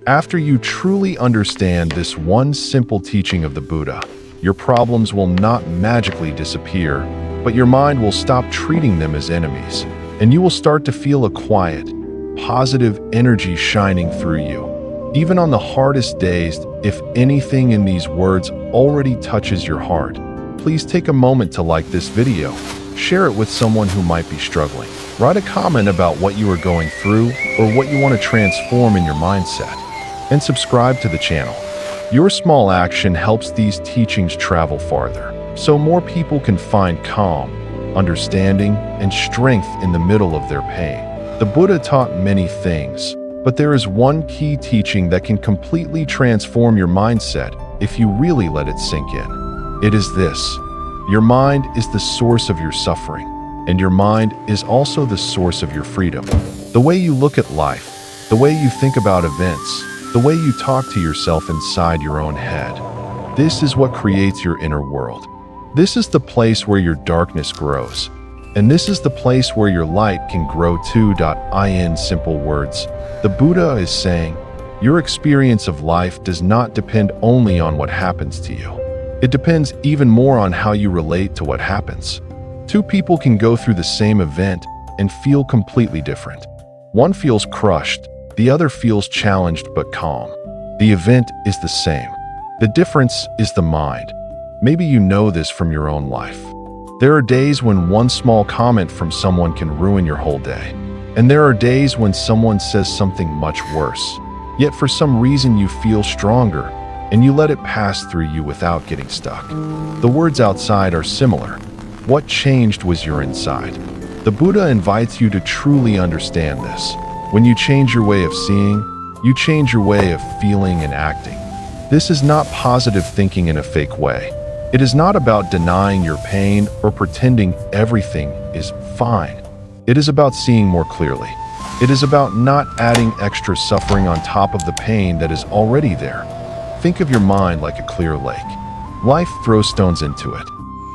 After you truly understand this one simple teaching of the Buddha, your problems will not magically disappear, but your mind will stop treating them as enemies, and you will start to feel a quiet, positive energy shining through you. Even on the hardest days, if anything in these words already touches your heart, please take a moment to like this video, share it with someone who might be struggling. Write a comment about what you are going through or what you want to transform in your mindset, and subscribe to the channel. Your small action helps these teachings travel farther, so more people can find calm, understanding, and strength in the middle of their pain. The Buddha taught many things, but there is one key teaching that can completely transform your mindset if you really let it sink in. It is this: your mind is the source of your suffering, and your mind is also the source of your freedom. The way you look at life, the way you think about events, the way you talk to yourself inside your own head, this is what creates your inner world. This is the place where your darkness grows, and this is the place where your light can grow too. In simple words, the Buddha is saying, your experience of life does not depend only on what happens to you. It depends even more on how you relate to what happens. Two people can go through the same event and feel completely different. One feels crushed, the other feels challenged but calm. The event is the same. The difference is the mind. Maybe you know this from your own life. There are days when one small comment from someone can ruin your whole day. And there are days when someone says something much worse. Yet for some reason you feel stronger, and you let it pass through you without getting stuck. The words outside are similar. What changed was your inside. The Buddha invites you to truly understand this. When you change your way of seeing, you change your way of feeling and acting. This is not positive thinking in a fake way. It is not about denying your pain or pretending everything is fine. It is about seeing more clearly. It is about not adding extra suffering on top of the pain that is already there. Think of your mind like a clear lake. Life throws stones into it.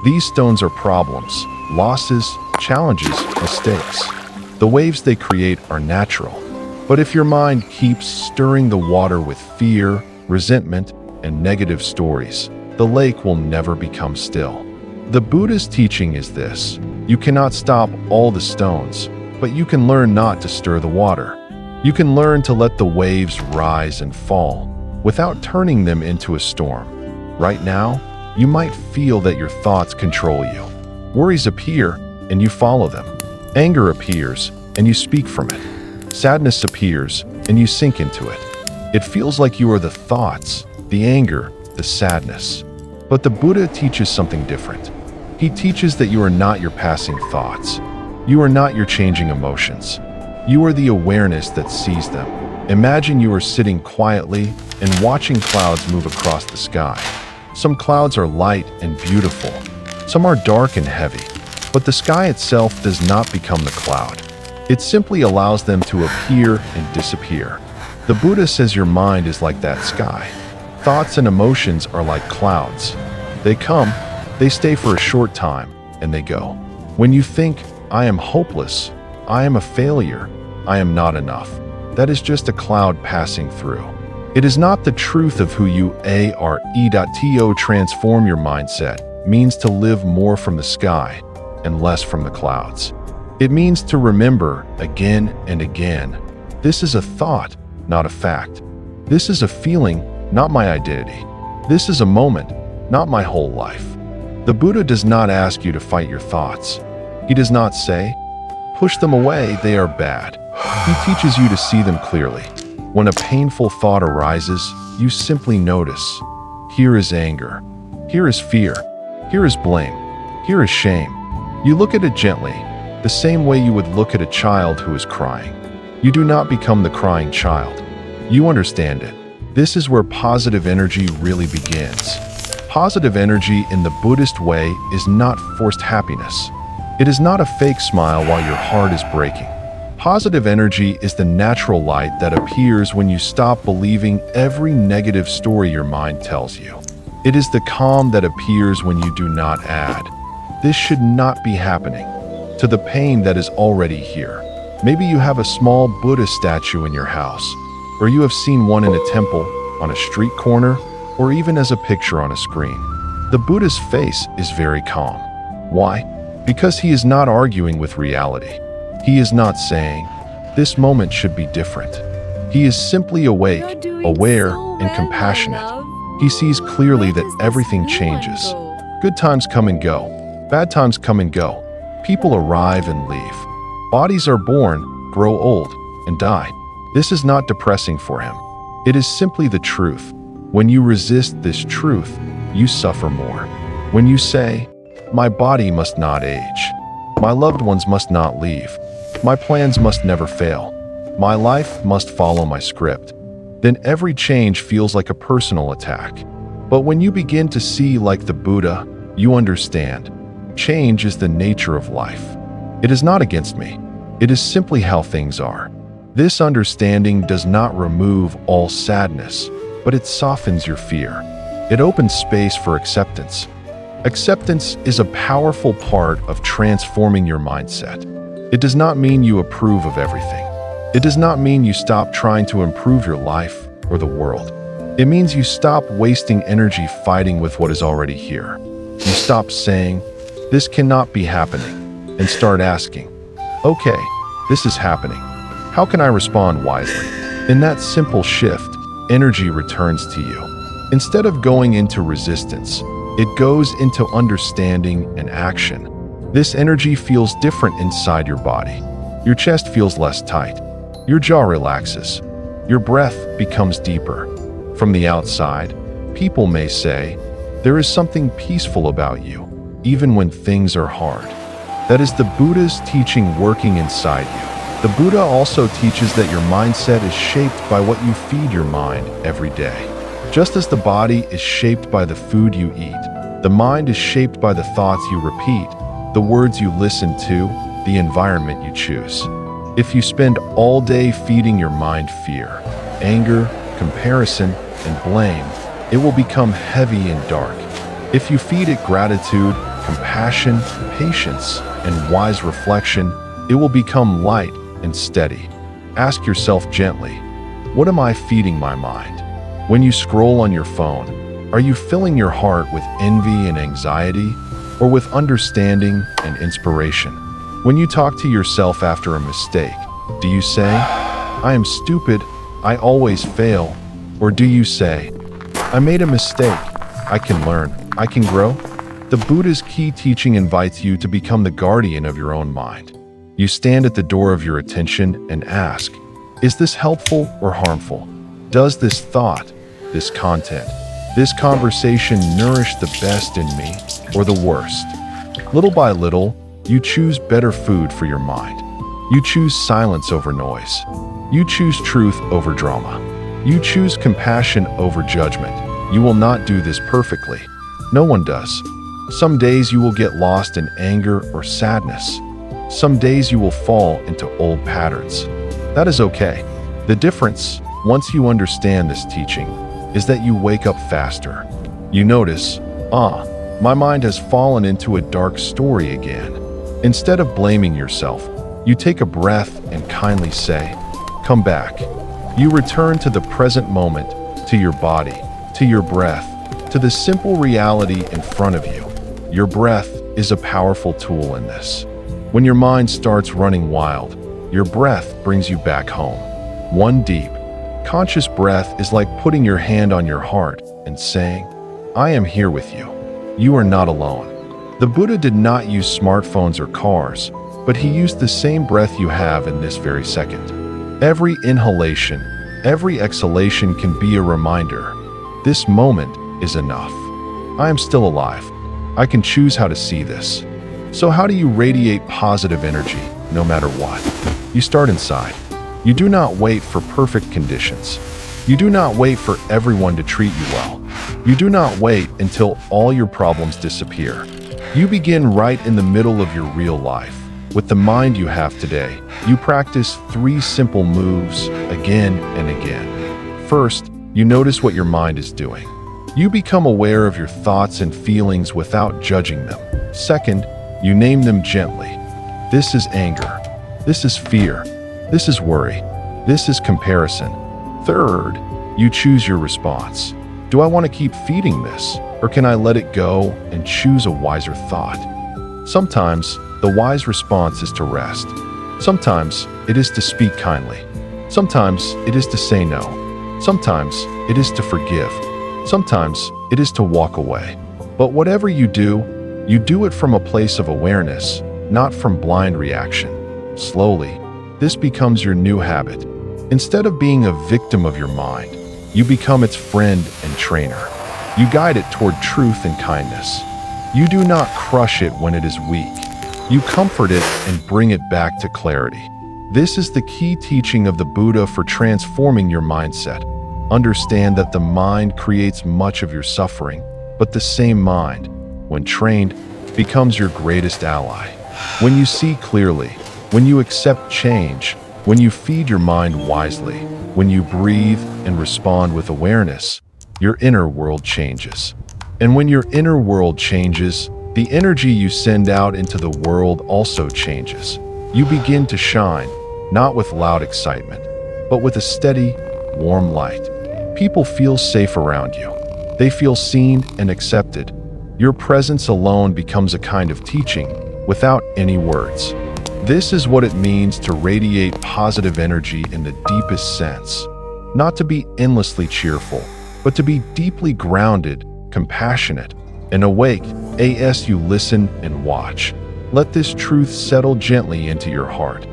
These stones are problems, losses, challenges, mistakes. The waves they create are natural. But if your mind keeps stirring the water with fear, resentment, and negative stories, the lake will never become still. The Buddha's teaching is this: you cannot stop all the stones, but you can learn not to stir the water. You can learn to let the waves rise and fall without turning them into a storm. Right now, you might feel that your thoughts control you. Worries appear, and you follow them. Anger appears, and you speak from it. Sadness appears, and you sink into it. It feels like you are the thoughts, the anger, the sadness. But the Buddha teaches something different. He teaches that you are not your passing thoughts. You are not your changing emotions. You are the awareness that sees them. Imagine you are sitting quietly and watching clouds move across the sky. Some clouds are light and beautiful. Some are dark and heavy. But the sky itself does not become the cloud. It simply allows them to appear and disappear. The Buddha says your mind is like that sky. Thoughts and emotions are like clouds. They come, they stay for a short time, and they go. When you think, I am hopeless, I am a failure, I am not enough, that is just a cloud passing through. It is not the truth of who you are. To transform your mindset means to live more from the sky and less from the clouds. It means to remember again and again, this is a thought, not a fact. This is a feeling, not my identity. This is a moment, not my whole life. The Buddha does not ask you to fight your thoughts. He does not say, push them away, they are bad. He teaches you to see them clearly. When a painful thought arises, you simply notice. Here is anger. Here is fear. Here is blame. Here is shame. You look at it gently, the same way you would look at a child who is crying. You do not become the crying child. You understand it. This is where positive energy really begins. Positive energy in the Buddhist way is not forced happiness. It is not a fake smile while your heart is breaking. Positive energy is the natural light that appears when you stop believing every negative story your mind tells you. It is the calm that appears when you do not add, this should not be happening, to the pain that is already here. Maybe you have a small Buddha statue in your house. or you have seen one in a temple, on a street corner, or even as a picture on a screen. The Buddha's face is very calm. Why? Because he is not arguing with reality. He is not saying, "This moment should be different." He is simply awake, aware, and compassionate. He sees clearly that everything changes. Good times come and go. Bad times come and go. People arrive and leave. Bodies are born, grow old, and die. This is not depressing for him. It is simply the truth. When you resist this truth, you suffer more. When you say, "My body must not age. My loved ones must not leave. My plans must never fail. My life must follow my script," then every change feels like a personal attack. But when you begin to see like the Buddha, you understand. Change is the nature of life. It is not against me. It is simply how things are. This understanding does not remove all sadness, but it softens your fear. It opens space for acceptance. Acceptance is a powerful part of transforming your mindset. It does not mean you approve of everything. It does not mean you stop trying to improve your life or the world. It means you stop wasting energy fighting with what is already here. You stop saying, "This cannot be happening," and start asking, "Okay, this is happening. How can I respond wisely?" In that simple shift, energy returns to you. Instead of going into resistance, it goes into understanding and action. This energy feels different inside your body. Your chest feels less tight. Your jaw relaxes. Your breath becomes deeper. From the outside, people may say, "There is something peaceful about you, even when things are hard." That is the Buddha's teaching working inside you. The Buddha also teaches that your mindset is shaped by what you feed your mind every day. Just as the body is shaped by the food you eat, the mind is shaped by the thoughts you repeat, the words you listen to, the environment you choose. If you spend all day feeding your mind fear, anger, comparison, and blame, it will become heavy and dark. If you feed it gratitude, compassion, patience, and wise reflection, it will become light and steady. Ask yourself gently, what am I feeding my mind? When you scroll on your phone, are you filling your heart with envy and anxiety, or with understanding and inspiration? When you talk to yourself after a mistake, do you say, "I am stupid, I always fail," or do you say, "I made a mistake, I can learn, I can grow"? The Buddha's key teaching invites you to become the guardian of your own mind. You stand at the door of your attention and ask, is this helpful or harmful? Does this thought, this content, this conversation nourish the best in me or the worst? Little by little, you choose better food for your mind. You choose silence over noise. You choose truth over drama. You choose compassion over judgment. You will not do this perfectly. No one does. Some days you will get lost in anger or sadness. Some days you will fall into old patterns. That is okay. The difference, once you understand this teaching, is that you wake up faster. You notice, my mind has fallen into a dark story again. Instead of blaming yourself, you take a breath and kindly say, "Come back." You return to the present moment, to your body, to your breath, to the simple reality in front of you. Your breath is a powerful tool in this. When your mind starts running wild, your breath brings you back home. One deep, conscious breath is like putting your hand on your heart and saying, "I am here with you. You are not alone." The Buddha did not use smartphones or cars, but he used the same breath you have in this very second. Every inhalation, every exhalation can be a reminder. This moment is enough. I am still alive. I can choose how to see this. So how do you radiate positive energy, no matter what? You start inside. You do not wait for perfect conditions. You do not wait for everyone to treat you well. You do not wait until all your problems disappear. You begin right in the middle of your real life. With the mind you have today, you practice 3 simple moves again and again. First, you notice what your mind is doing. You become aware of your thoughts and feelings without judging them. Second, you name them gently. This is anger. This is fear. This is worry. This is comparison. Third, you choose your response. Do I want to keep feeding this, or can I let it go and choose a wiser thought? Sometimes, the wise response is to rest. Sometimes, it is to speak kindly. Sometimes, it is to say no. Sometimes, it is to forgive. Sometimes, it is to walk away. But whatever you do it from a place of awareness, not from blind reaction. Slowly, this becomes your new habit. Instead of being a victim of your mind, you become its friend and trainer. You guide it toward truth and kindness. You do not crush it when it is weak. You comfort it and bring it back to clarity. This is the key teaching of the Buddha for transforming your mindset. Understand that the mind creates much of your suffering, but the same mind, when trained, becomes your greatest ally. When you see clearly, when you accept change, when you feed your mind wisely, when you breathe and respond with awareness, your inner world changes. And when your inner world changes, the energy you send out into the world also changes. You begin to shine, not with loud excitement, but with a steady, warm light. People feel safe around you. They feel seen and accepted. Your presence alone becomes a kind of teaching, without any words. This is what it means to radiate positive energy in the deepest sense. Not to be endlessly cheerful, but to be deeply grounded, compassionate, and awake as you listen and watch. Let this truth settle gently into your heart.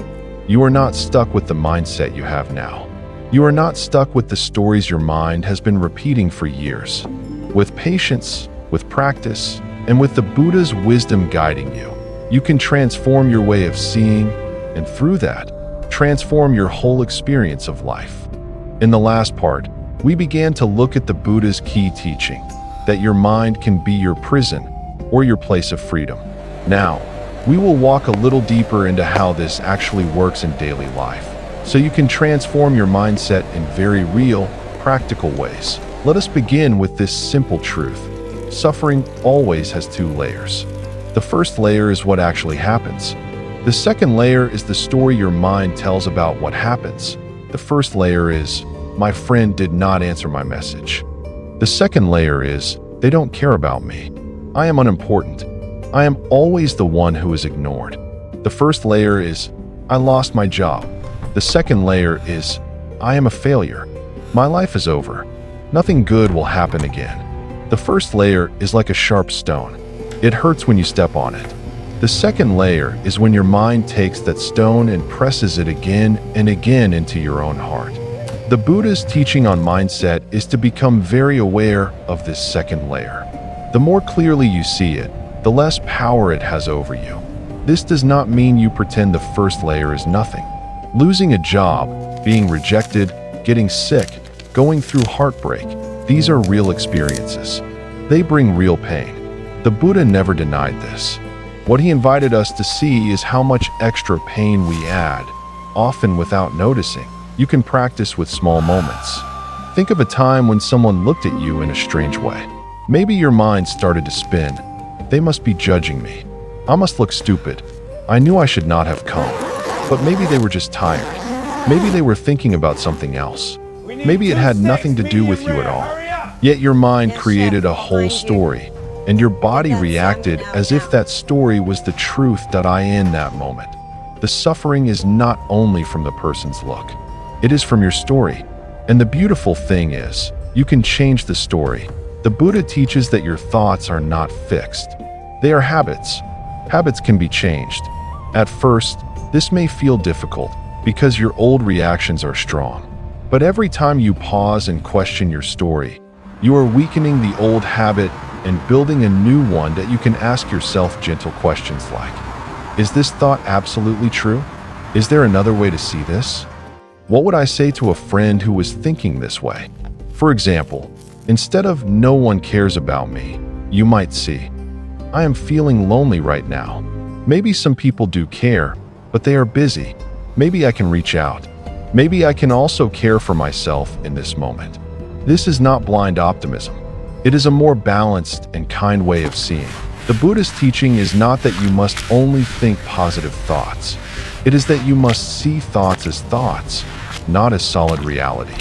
You are not stuck with the mindset you have now. You are not stuck with the stories your mind has been repeating for years. With patience, with practice, and with the Buddha's wisdom guiding you, you can transform your way of seeing, and through that, transform your whole experience of life. In the last part, we began to look at the Buddha's key teaching, that your mind can be your prison or your place of freedom. Now, we will walk a little deeper into how this actually works in daily life, so you can transform your mindset in very real, practical ways. Let us begin with this simple truth. Suffering always has two layers. The first layer is what actually happens. The second layer is the story your mind tells about what happens. The first layer is, my friend did not answer my message. The second layer is, they don't care about me. I am unimportant. I am always the one who is ignored. The first layer is, I lost my job. The second layer is, I am a failure. My life is over. Nothing good will happen again. The first layer is like a sharp stone. It hurts when you step on it. The second layer is when your mind takes that stone and presses it again and again into your own heart. The Buddha's teaching on mindset is to become very aware of this second layer. The more clearly you see it, the less power it has over you. This does not mean you pretend the first layer is nothing. Losing a job, being rejected, getting sick, going through heartbreak, these are real experiences. They bring real pain. The Buddha never denied this. What he invited us to see is how much extra pain we add, often without noticing. You can practice with small moments. Think of a time when someone looked at you in a strange way. Maybe your mind started to spin. They must be judging me. I must look stupid. I knew I should not have come. But maybe they were just tired. Maybe they were thinking about something else. Maybe it had nothing to do with you at all. Yet your mind created a whole story, and your body reacted as if that story was the truth in that moment. The suffering is not only from the person's look. It is from your story. And the beautiful thing is, you can change the story. The Buddha teaches that your thoughts are not fixed. They are habits. Habits can be changed. At first, this may feel difficult because your old reactions are strong. But every time you pause and question your story, you are weakening the old habit and building a new one that you can ask yourself gentle questions like, is this thought absolutely true? Is there another way to see this? What would I say to a friend who was thinking this way? For example, instead of no one cares about me, you might see, I am feeling lonely right now. Maybe some people do care, but they are busy. Maybe I can reach out. Maybe I can also care for myself in this moment. This is not blind optimism. It is a more balanced and kind way of seeing. The Buddha's teaching is not that you must only think positive thoughts. It is that you must see thoughts as thoughts, not as solid reality.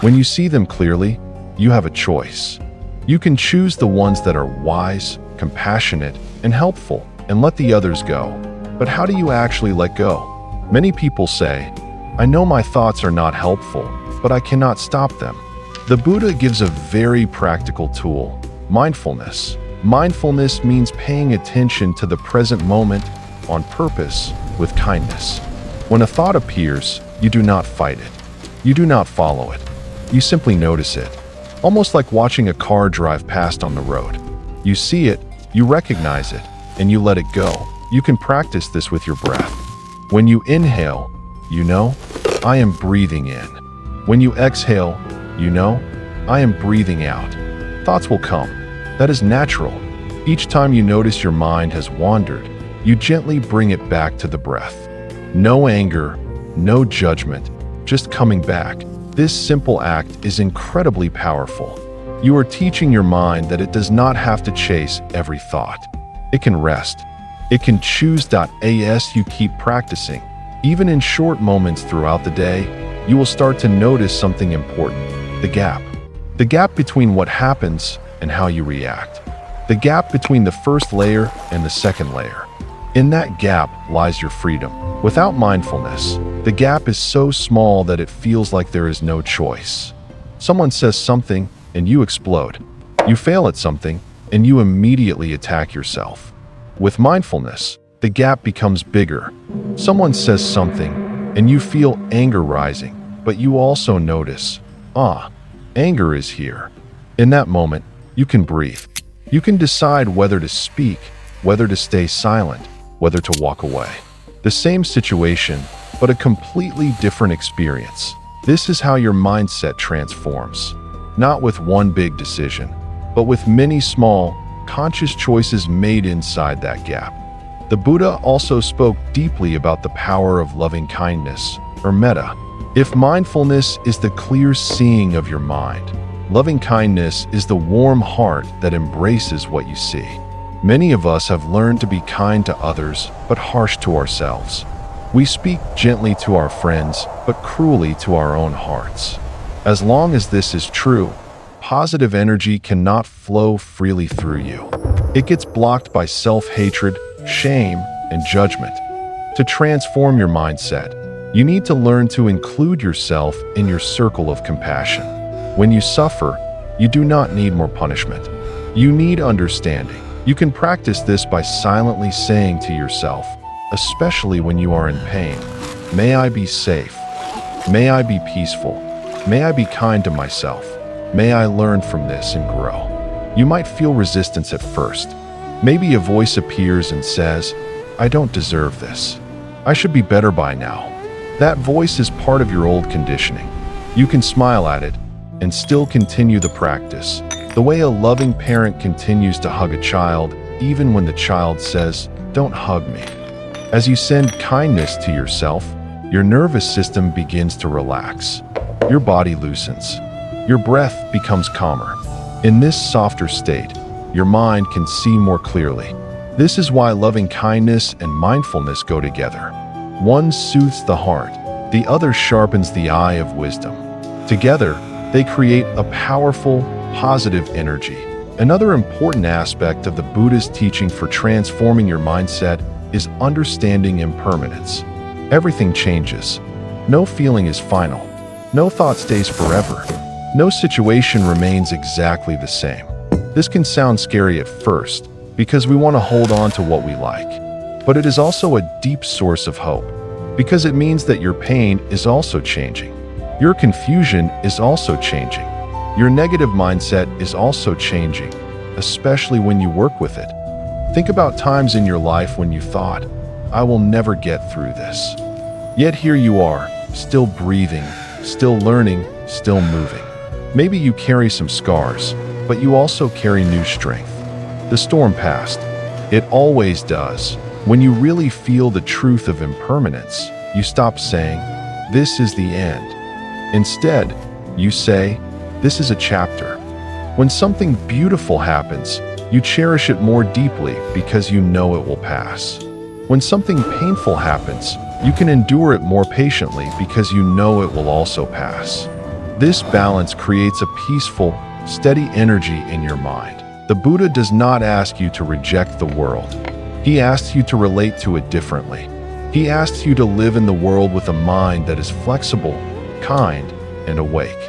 When you see them clearly, you have a choice. You can choose the ones that are wise, compassionate, and helpful, and let the others go. But how do you actually let go? Many people say, "I know my thoughts are not helpful, but I cannot stop them." The Buddha gives a very practical tool: mindfulness. Mindfulness means paying attention to the present moment on purpose with kindness. When a thought appears, you do not fight it. You do not follow it. You simply notice it, almost like watching a car drive past on the road. You see it, you recognize it, and you let it go. You can practice this with your breath. When you inhale, you know, "I am breathing in." When you exhale, you know, "I am breathing out." Thoughts will come. That is natural. Each time you notice your mind has wandered, you gently bring it back to the breath. No anger, no judgment, just coming back. This simple act is incredibly powerful. You are teaching your mind that it does not have to chase every thought. It can rest. It can choose. As you keep practicing, even in short moments throughout the day, you will start to notice something important: the gap. The gap between what happens and how you react. The gap between the first layer and the second layer. In that gap lies your freedom. Without mindfulness, the gap is so small that it feels like there is no choice. Someone says something and you explode. You fail at something and you immediately attack yourself. With mindfulness, the gap becomes bigger. Someone says something and you feel anger rising, but you also notice, anger is here. In that moment, you can breathe. You can decide whether to speak, whether to stay silent, whether to walk away. The same situation, but a completely different experience. This is how your mindset transforms. Not with one big decision, but with many small, conscious choices made inside that gap. The Buddha also spoke deeply about the power of loving kindness, or metta. If mindfulness is the clear seeing of your mind, loving kindness is the warm heart that embraces what you see. Many of us have learned to be kind to others, but harsh to ourselves. We speak gently to our friends, but cruelly to our own hearts. As long as this is true, positive energy cannot flow freely through you. It gets blocked by self-hatred, shame, and judgment. To transform your mindset, you need to learn to include yourself in your circle of compassion. When you suffer, you do not need more punishment. You need understanding. You can practice this by silently saying to yourself, especially when you are in pain, "May I be safe. May I be peaceful. May I be kind to myself. May I learn from this and grow." You might feel resistance at first. Maybe a voice appears and says, "I don't deserve this. I should be better by now." That voice is part of your old conditioning. You can smile at it and still continue the practice, the way a loving parent continues to hug a child even when the child says, "Don't hug me." As you send kindness to yourself, your nervous system begins to relax. Your body loosens. Your breath becomes calmer. In this softer state, your mind can see more clearly. This is why loving kindness and mindfulness go together. One soothes the heart, the other sharpens the eye of wisdom. Together, they create a powerful, positive energy. Another important aspect of the Buddha's teaching for transforming your mindset is understanding impermanence. Everything changes. No feeling is final. No thought stays forever. No situation remains exactly the same. This can sound scary at first because we want to hold on to what we like. But it is also a deep source of hope because it means that your pain is also changing. Your confusion is also changing. Your negative mindset is also changing, especially when you work with it. Think about times in your life when you thought, "I will never get through this." Yet here you are, still breathing, still learning, still moving. Maybe you carry some scars, but you also carry new strength. The storm passed. It always does. When you really feel the truth of impermanence, you stop saying, "This is the end." Instead, you say, "This is a chapter." When something beautiful happens, you cherish it more deeply because you know it will pass. When something painful happens, you can endure it more patiently because you know it will also pass. This balance creates a peaceful, steady energy in your mind. The Buddha does not ask you to reject the world. He asks you to relate to it differently. He asks you to live in the world with a mind that is flexible, kind, and awake.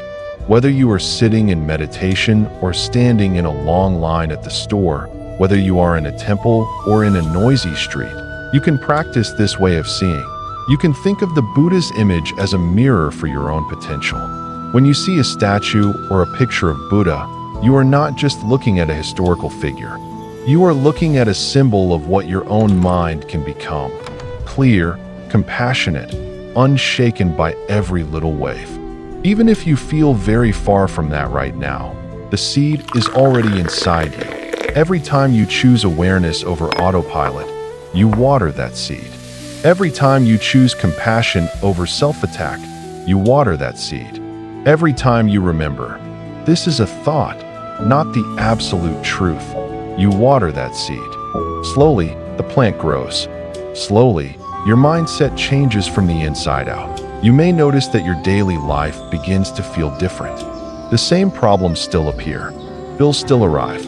Whether you are sitting in meditation or standing in a long line at the store, whether you are in a temple or in a noisy street, you can practice this way of seeing. You can think of the Buddha's image as a mirror for your own potential. When you see a statue or a picture of Buddha, you are not just looking at a historical figure. You are looking at a symbol of what your own mind can become. Clear, compassionate, unshaken by every little wave. Even if you feel very far from that right now, the seed is already inside you. Every time you choose awareness over autopilot, you water that seed. Every time you choose compassion over self-attack, you water that seed. Every time you remember, this is a thought, not the absolute truth, you water that seed. Slowly, the plant grows. Slowly, your mindset changes from the inside out. You may notice that your daily life begins to feel different. The same problems still appear. Bills still arrive.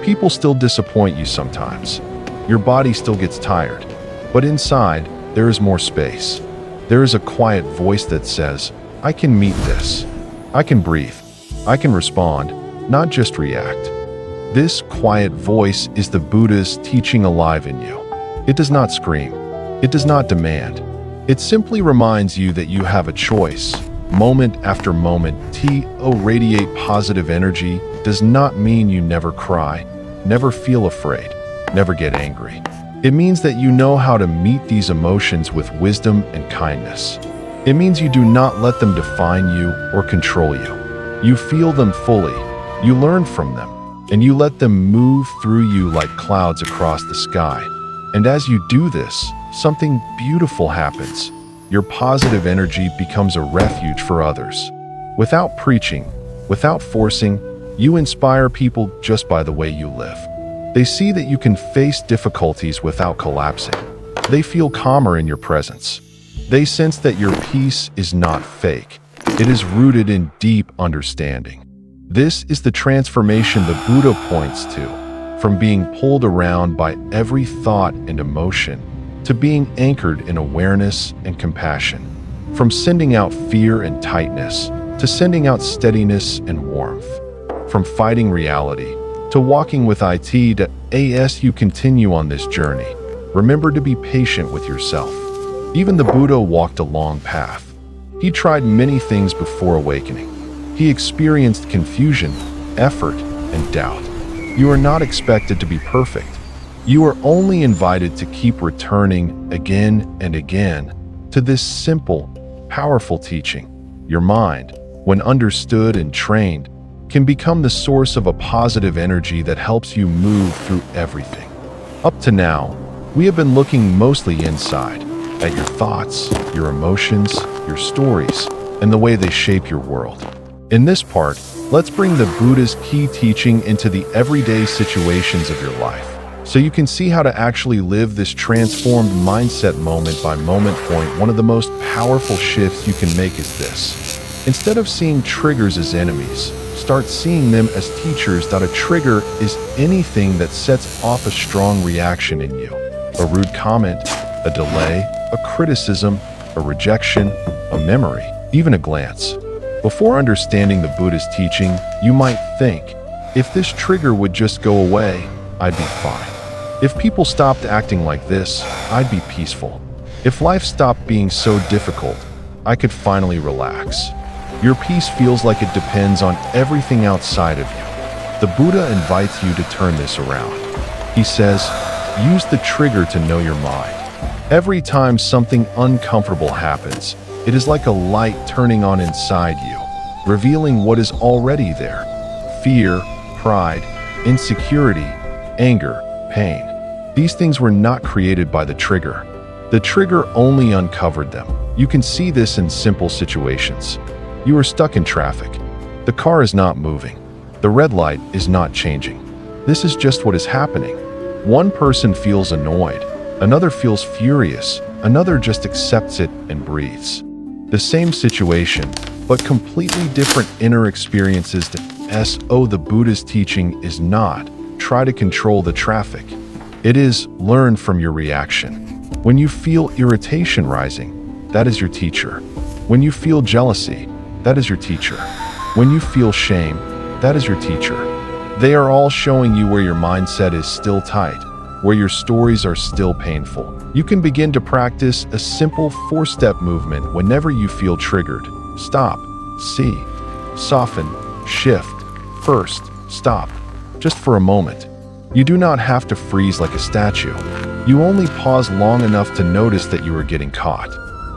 People still disappoint you sometimes. Your body still gets tired. But inside, there is more space. There is a quiet voice that says, I can meet this. I can breathe. I can respond, not just react. This quiet voice is the Buddha's teaching alive in you. It does not scream. It does not demand. It simply reminds you that you have a choice. Moment after moment, radiate positive energy does not mean you never cry, never feel afraid, never get angry. It means that you know how to meet these emotions with wisdom and kindness. It means you do not let them define you or control you. You feel them fully, you learn from them, and you let them move through you like clouds across the sky. And as you do this, something beautiful happens. Your positive energy becomes a refuge for others. Without preaching, without forcing, you inspire people just by the way you live. They see that you can face difficulties without collapsing. They feel calmer in your presence. They sense that your peace is not fake. It is rooted in deep understanding. This is the transformation the Buddha points to, from being pulled around by every thought and emotion to being anchored in awareness and compassion, from sending out fear and tightness to sending out steadiness and warmth, from fighting reality to walking with it as you continue on this journey. Remember to be patient with yourself. Even the Buddha walked a long path. He tried many things before awakening. He experienced confusion, effort, and doubt. You are not expected to be perfect. You are only invited to keep returning again and again to this simple, powerful teaching. Your mind, when understood and trained, can become the source of a positive energy that helps you move through everything. Up to now, we have been looking mostly inside, at your thoughts, your emotions, your stories, and the way they shape your world. In this part, let's bring the Buddha's key teaching into the everyday situations of your life, so you can see how to actually live this transformed mindset moment by moment point. One of the most powerful shifts you can make is this. Instead of seeing triggers as enemies, start seeing them as teachers. A trigger is anything that sets off a strong reaction in you. A rude comment, a delay, a criticism, a rejection, a memory, even a glance. Before understanding the Buddha's teaching, you might think, if this trigger would just go away, I'd be fine. If people stopped acting like this, I'd be peaceful. If life stopped being so difficult, I could finally relax. Your peace feels like it depends on everything outside of you. The Buddha invites you to turn this around. He says, use the trigger to know your mind. Every time something uncomfortable happens, it is like a light turning on inside you, revealing what is already there. Fear, pride, insecurity, anger, pain. These things were not created by the trigger. The trigger only uncovered them. You can see this in simple situations. You are stuck in traffic. The car is not moving. The red light is not changing. This is just what is happening. One person feels annoyed. Another feels furious. Another just accepts it and breathes. The same situation, but completely different inner experiences. The Buddha's teaching is not try to control the traffic. It is learn from your reaction. When you feel irritation rising, that is your teacher. When you feel jealousy, that is your teacher. When you feel shame, that is your teacher. They are all showing you where your mindset is still tight, where your stories are still painful. You can begin to practice a simple 4-step movement whenever you feel triggered. Stop, see, soften, shift. First, stop, just for a moment. You do not have to freeze like a statue. You only pause long enough to notice that you are getting caught.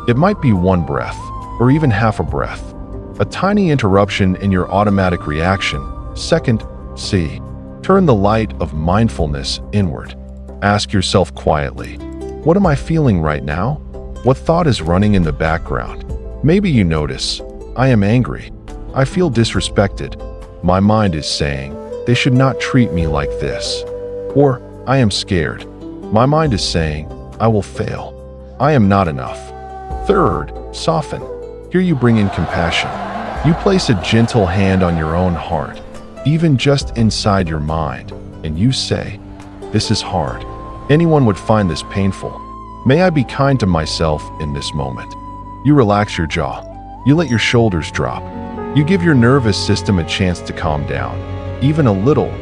It might be one breath, or even half a breath. A tiny interruption in your automatic reaction. Second, see. Turn the light of mindfulness inward. Ask yourself quietly, what am I feeling right now? What thought is running in the background? Maybe you notice, I am angry. I feel disrespected. My mind is saying, they should not treat me like this. Or, I am scared. My mind is saying, I will fail. I am not enough. Third, soften. Here you bring in compassion. You place a gentle hand on your own heart, even just inside your mind, and you say, this is hard. Anyone would find this painful. May I be kind to myself in this moment. You relax your jaw. You let your shoulders drop. You give your nervous system a chance to calm down, even a little.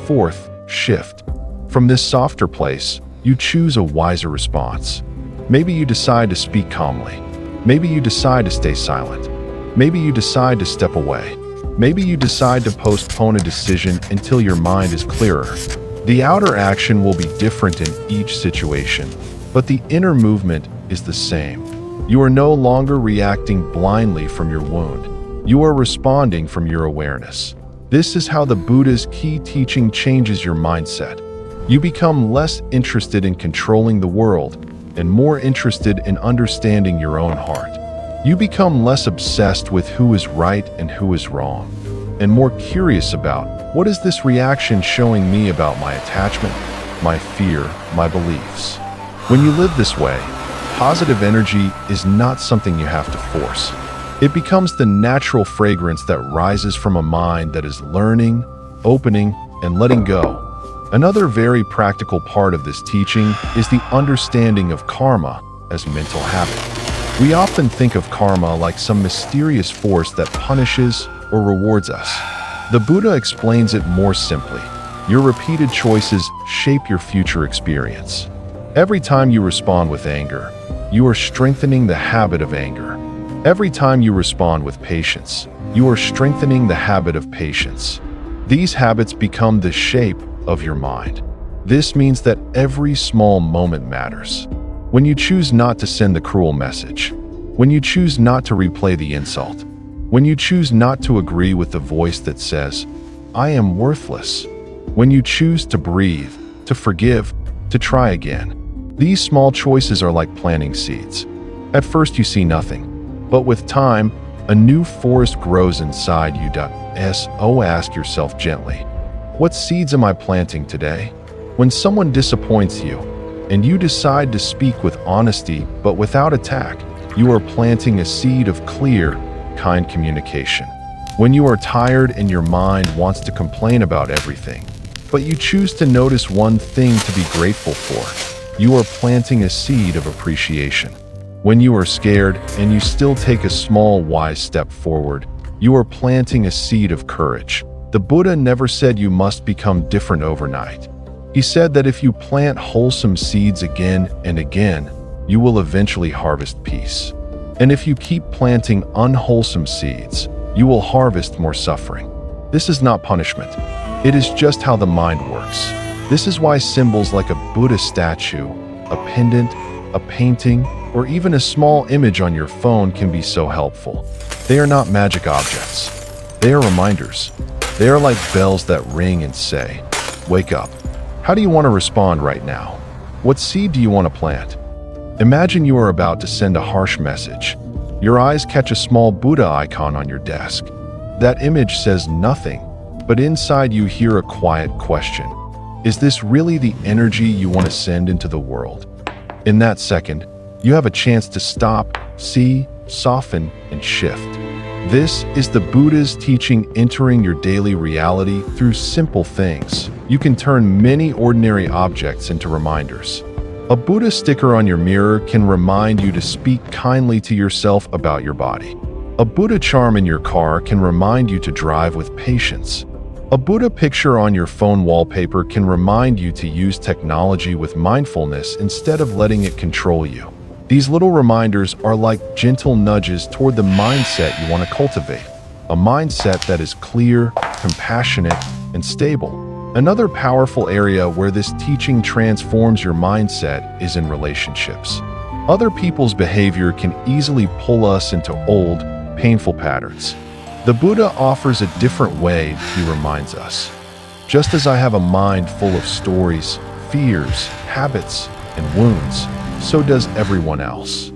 Fourth, shift. From this softer place, you choose a wiser response. Maybe you decide to speak calmly. Maybe you decide to stay silent. Maybe you decide to step away. Maybe you decide to postpone a decision until your mind is clearer. The outer action will be different in each situation, but the inner movement is the same. You are no longer reacting blindly from your wound. You are responding from your awareness. This is how the Buddha's key teaching changes your mindset. You become less interested in controlling the world and more interested in understanding your own heart. You become less obsessed with who is right and who is wrong, and more curious about what is this reaction showing me about my attachment, my fear, my beliefs. When you live this way, positive energy is not something you have to force. It becomes the natural fragrance that rises from a mind that is learning, opening, and letting go. Another very practical part of this teaching is the understanding of karma as mental habit. We often think of karma like some mysterious force that punishes or rewards us. The Buddha explains it more simply. Your repeated choices shape your future experience. Every time you respond with anger, you are strengthening the habit of anger. Every time you respond with patience, you are strengthening the habit of patience. These habits become the shape of your mind. This means that every small moment matters. When you choose not to send the cruel message, when you choose not to replay the insult, when you choose not to agree with the voice that says, I am worthless, when you choose to breathe, to forgive, to try again. These small choices are like planting seeds. At first you see nothing, but with time, a new forest grows inside you. Ask yourself gently, what seeds am I planting today? When someone disappoints you, and you decide to speak with honesty but without attack, you are planting a seed of clear, kind communication. When you are tired and your mind wants to complain about everything, but you choose to notice one thing to be grateful for, you are planting a seed of appreciation. When you are scared and you still take a small, wise step forward, you are planting a seed of courage. The Buddha never said you must become different overnight. He said that if you plant wholesome seeds again and again, you will eventually harvest peace. And if you keep planting unwholesome seeds, you will harvest more suffering. This is not punishment. It is just how the mind works. This is why symbols like a Buddha statue, a pendant, a painting, or even a small image on your phone can be so helpful. They are not magic objects. They are reminders. They are like bells that ring and say, wake up. How do you want to respond right now? What seed do you want to plant? Imagine you are about to send a harsh message. Your eyes catch a small Buddha icon on your desk. That image says nothing, but inside you hear a quiet question. Is this really the energy you want to send into the world? In that second, you have a chance to stop, see, soften, and shift. This is the Buddha's teaching entering your daily reality through simple things. You can turn many ordinary objects into reminders. A Buddha sticker on your mirror can remind you to speak kindly to yourself about your body. A Buddha charm in your car can remind you to drive with patience. A Buddha picture on your phone wallpaper can remind you to use technology with mindfulness instead of letting it control you. These little reminders are like gentle nudges toward the mindset you want to cultivate, a mindset that is clear, compassionate, and stable. Another powerful area where this teaching transforms your mindset is in relationships. Other people's behavior can easily pull us into old, painful patterns. The Buddha offers a different way, he reminds us. Just as I have a mind full of stories, fears, habits, and wounds, so does everyone else.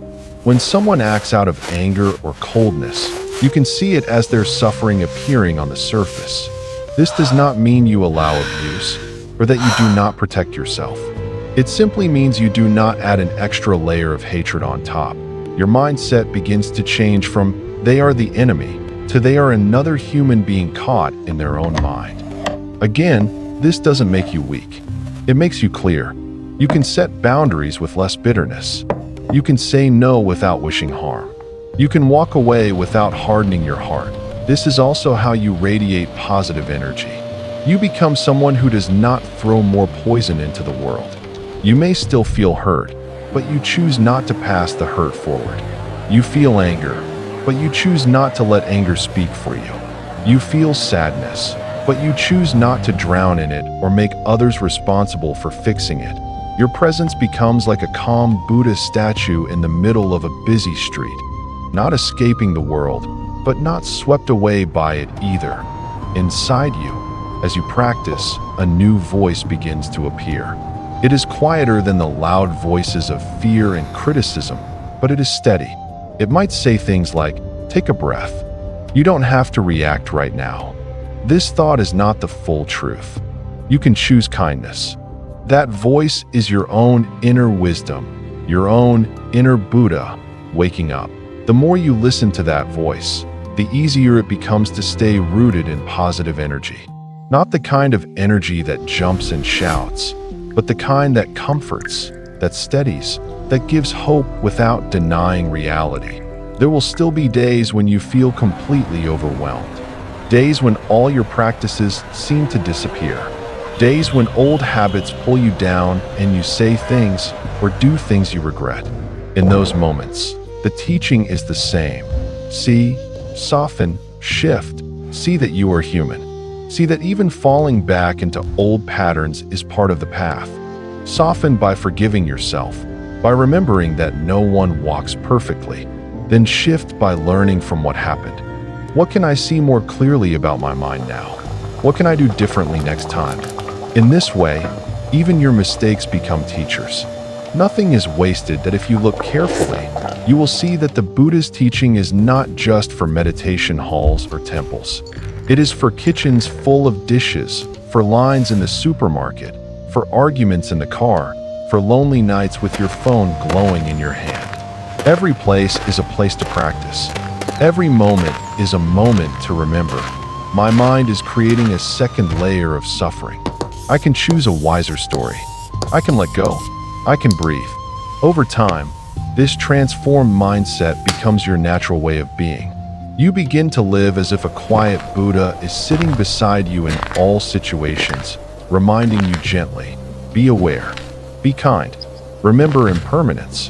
When someone acts out of anger or coldness, you can see it as their suffering appearing on the surface. This does not mean you allow abuse, or that you do not protect yourself. It simply means you do not add an extra layer of hatred on top. Your mindset begins to change from "they are the enemy" to "they are another human being caught in their own mind." Again, this doesn't make you weak. It makes you clear. You can set boundaries with less bitterness. You can say no without wishing harm. You can walk away without hardening your heart. This is also how you radiate positive energy. You become someone who does not throw more poison into the world. You may still feel hurt, but you choose not to pass the hurt forward. You feel anger, but you choose not to let anger speak for you. You feel sadness, but you choose not to drown in it or make others responsible for fixing it. Your presence becomes like a calm Buddha statue in the middle of a busy street, not escaping the world, but not swept away by it either. Inside you, as you practice, a new voice begins to appear. It is quieter than the loud voices of fear and criticism, but it is steady. It might say things like, "Take a breath. You don't have to react right now." This thought is not the full truth. You can choose kindness. That voice is your own inner wisdom, your own inner Buddha waking up. The more you listen to that voice, the easier it becomes to stay rooted in positive energy. Not the kind of energy that jumps and shouts, but the kind that comforts, that steadies, that gives hope without denying reality. There will still be days when you feel completely overwhelmed. Days when all your practices seem to disappear. Days when old habits pull you down and you say things or do things you regret. In those moments, the teaching is the same. See, soften, shift. See that you are human. See that even falling back into old patterns is part of the path. Soften by forgiving yourself, by remembering that no one walks perfectly. Then shift by learning from what happened. What can I see more clearly about my mind now? What can I do differently next time? In this way, even your mistakes become teachers. Nothing is wasted that if you look carefully, you will see that the Buddha's teaching is not just for meditation halls or temples. It is for kitchens full of dishes, for lines in the supermarket, for arguments in the car, for lonely nights with your phone glowing in your hand. Every place is a place to practice. Every moment is a moment to remember. My mind is creating a second layer of suffering. I can choose a wiser story. I can let go. I can breathe. Over time, this transformed mindset becomes your natural way of being. You begin to live as if a quiet Buddha is sitting beside you in all situations, reminding you gently, be aware, be kind, remember impermanence,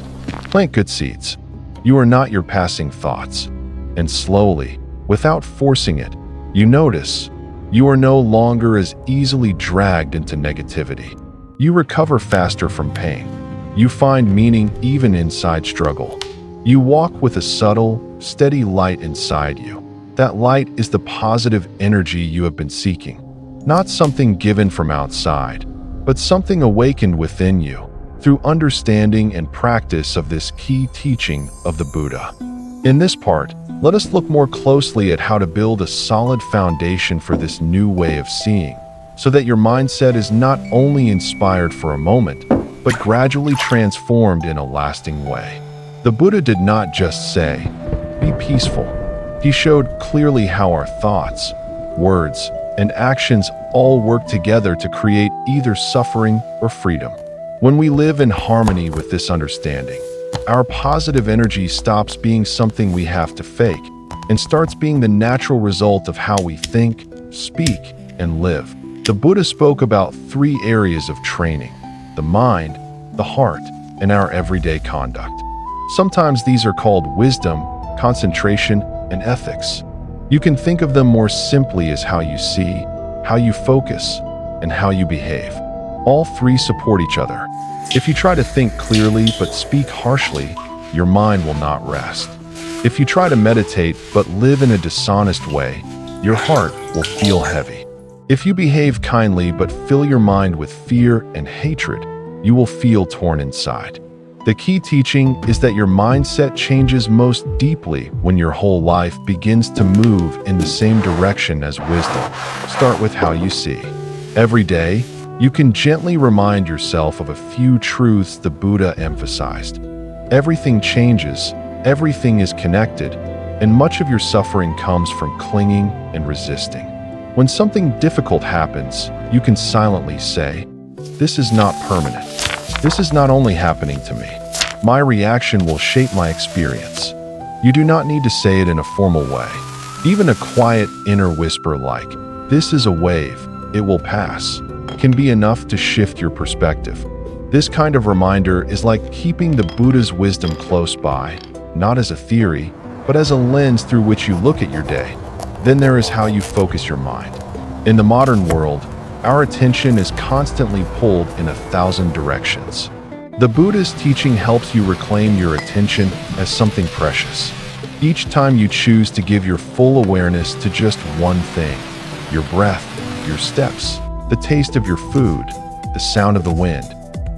plant good seeds. You are not your passing thoughts. And slowly, without forcing it, you notice you are no longer as easily dragged into negativity. You recover faster from pain. You find meaning even inside struggle. You walk with a subtle, steady light inside you. That light is the positive energy you have been seeking. Not something given from outside, but something awakened within you through understanding and practice of this key teaching of the Buddha. In this part, let us look more closely at how to build a solid foundation for this new way of seeing, so that your mindset is not only inspired for a moment, but gradually transformed in a lasting way. The Buddha did not just say, "Be peaceful." He showed clearly how our thoughts, words, and actions all work together to create either suffering or freedom. When we live in harmony with this understanding, our positive energy stops being something we have to fake and starts being the natural result of how we think, speak, and live. The Buddha spoke about 3 areas of training: the mind, the heart, and our everyday conduct. Sometimes these are called wisdom, concentration, and ethics. You can think of them more simply as how you see, how you focus, and how you behave. All 3 support each other. If you try to think clearly but speak harshly, your mind will not rest. If you try to meditate but live in a dishonest way, your heart will feel heavy. If you behave kindly but fill your mind with fear and hatred, you will feel torn inside. The key teaching is that your mindset changes most deeply when your whole life begins to move in the same direction as wisdom. Start with how you see. Every day, you can gently remind yourself of a few truths the Buddha emphasized. Everything changes, everything is connected, and much of your suffering comes from clinging and resisting. When something difficult happens, you can silently say, "This is not permanent. This is not only happening to me. My reaction will shape my experience." You do not need to say it in a formal way. Even a quiet inner whisper like, "This is a wave, it will pass," can be enough to shift your perspective. This kind of reminder is like keeping the Buddha's wisdom close by, not as a theory, but as a lens through which you look at your day. Then there is how you focus your mind. In the modern world, our attention is constantly pulled in 1,000 directions. The Buddha's teaching helps you reclaim your attention as something precious. Each time you choose to give your full awareness to just one thing, your breath, your steps, the taste of your food, the sound of the wind,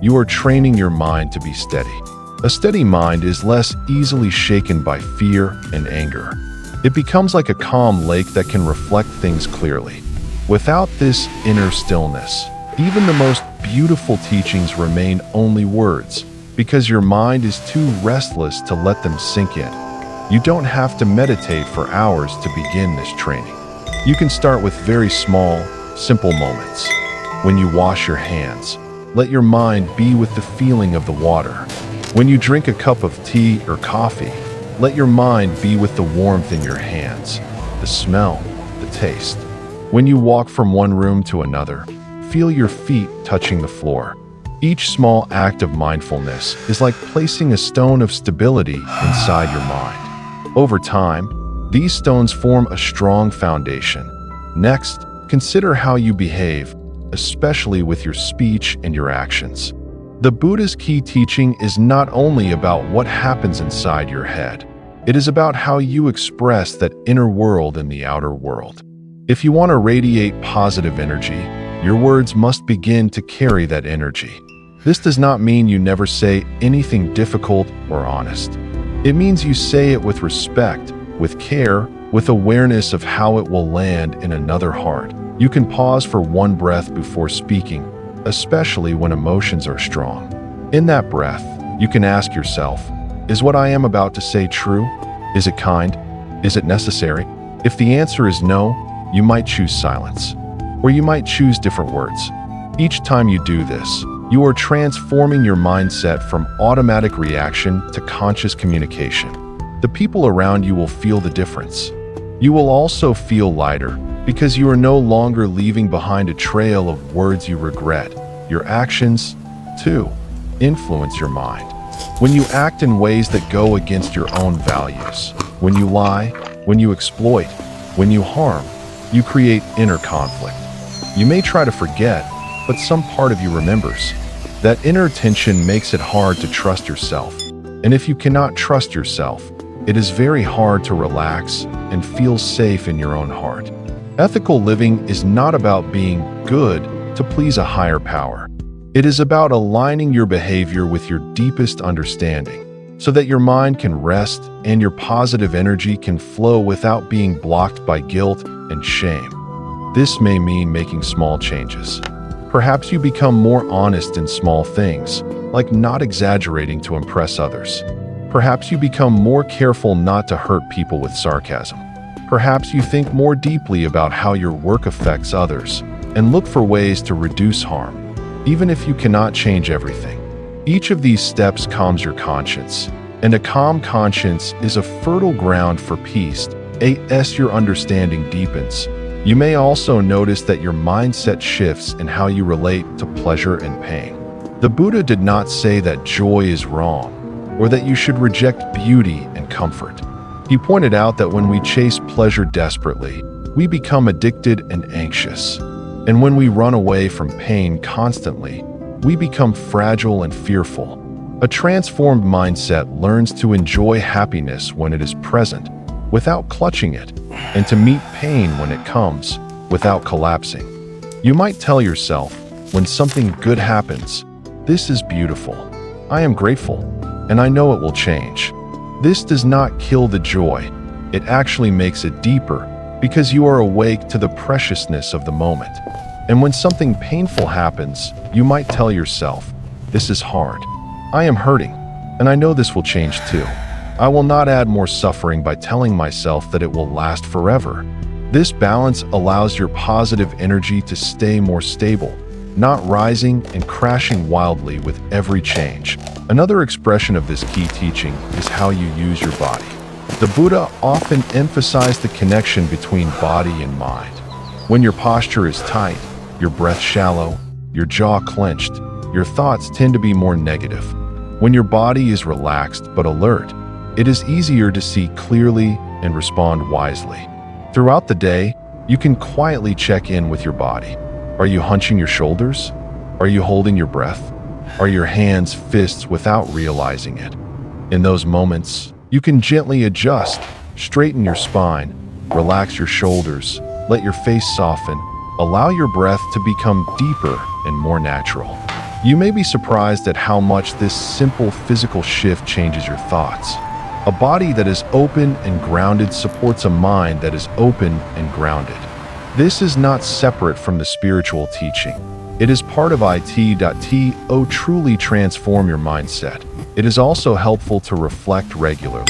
you are training your mind to be steady. A steady mind is less easily shaken by fear and anger. It becomes like a calm lake that can reflect things clearly. Without this inner stillness, even the most beautiful teachings remain only words, because your mind is too restless to let them sink in. You don't have to meditate for hours to begin this training. You can start with very small, simple moments. When you wash your hands, let your mind be with the feeling of the water. When you drink a cup of tea or coffee, let your mind be with the warmth in your hands, the smell, the taste. When you walk from one room to another, feel your feet touching the floor. Each small act of mindfulness is like placing a stone of stability inside your mind. Over time, these stones form a strong foundation. Next, consider how you behave, especially with your speech and your actions. The Buddha's key teaching is not only about what happens inside your head. It is about how you express that inner world in the outer world. If you want to radiate positive energy, your words must begin to carry that energy. This does not mean you never say anything difficult or honest. It means you say it with respect, with care, with awareness of how it will land in another heart. You can pause for one breath before speaking, especially when emotions are strong. In that breath, you can ask yourself, is what I am about to say true? Is it kind? Is it necessary? If the answer is no, you might choose silence, or you might choose different words. Each time you do this, you are transforming your mindset from automatic reaction to conscious communication. The people around you will feel the difference. You will also feel lighter because you are no longer leaving behind a trail of words you regret. Your actions, too, influence your mind. When you act in ways that go against your own values, when you lie, when you exploit, when you harm, you create inner conflict. You may try to forget, but some part of you remembers. That inner tension makes it hard to trust yourself. And if you cannot trust yourself, it is very hard to relax and feel safe in your own heart. Ethical living is not about being good to please a higher power. It is about aligning your behavior with your deepest understanding, so that your mind can rest and your positive energy can flow without being blocked by guilt and shame. This may mean making small changes. Perhaps you become more honest in small things, like not exaggerating to impress others. Perhaps you become more careful not to hurt people with sarcasm. Perhaps you think more deeply about how your work affects others and look for ways to reduce harm, even if you cannot change everything. Each of these steps calms your conscience, and a calm conscience is a fertile ground for peace as your understanding deepens. You may also notice that your mindset shifts in how you relate to pleasure and pain. The Buddha did not say that joy is wrong, or that you should reject beauty and comfort. He pointed out that when we chase pleasure desperately, we become addicted and anxious. And when we run away from pain constantly, we become fragile and fearful. A transformed mindset learns to enjoy happiness when it is present, without clutching it, and to meet pain when it comes, without collapsing. You might tell yourself, when something good happens, "This is beautiful. I am grateful, and I know it will change." This does not kill the joy. It actually makes it deeper, because you are awake to the preciousness of the moment. And when something painful happens, you might tell yourself, "This is hard. I am hurting, and I know this will change too." I will not add more suffering by telling myself that it will last forever. This balance allows your positive energy to stay more stable, not rising and crashing wildly with every change. Another expression of this key teaching is how you use your body. The Buddha often emphasized the connection between body and mind. When your posture is tight, your breath shallow, your jaw clenched, your thoughts tend to be more negative. When your body is relaxed but alert, it is easier to see clearly and respond wisely. Throughout the day, you can quietly check in with your body. Are you hunching your shoulders? Are you holding your breath? Are your hands fists without realizing it? In those moments, you can gently adjust, straighten your spine, relax your shoulders, let your face soften, allow your breath to become deeper and more natural. You may be surprised at how much this simple physical shift changes your thoughts. A body that is open and grounded supports a mind that is open and grounded. This is not separate from the spiritual teaching. It is part of it.to truly transform your mindset. It is also helpful to reflect regularly.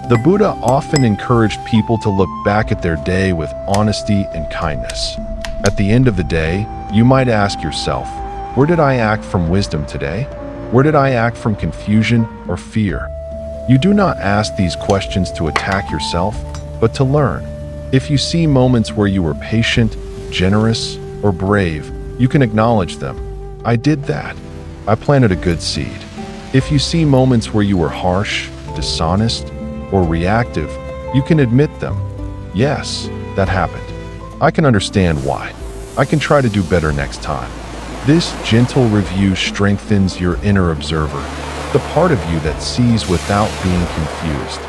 The Buddha often encouraged people to look back at their day with honesty and kindness. At the end of the day, you might ask yourself, where did I act from wisdom today? Where did I act from confusion or fear? You do not ask these questions to attack yourself, but to learn. If you see moments where you were patient, generous, or brave, you can acknowledge them. I did that. I planted a good seed. If you see moments where you were harsh, dishonest, or reactive, you can admit them. Yes, that happened. I can understand why. I can try to do better next time. This gentle review strengthens your inner observer, the part of you that sees without being confused.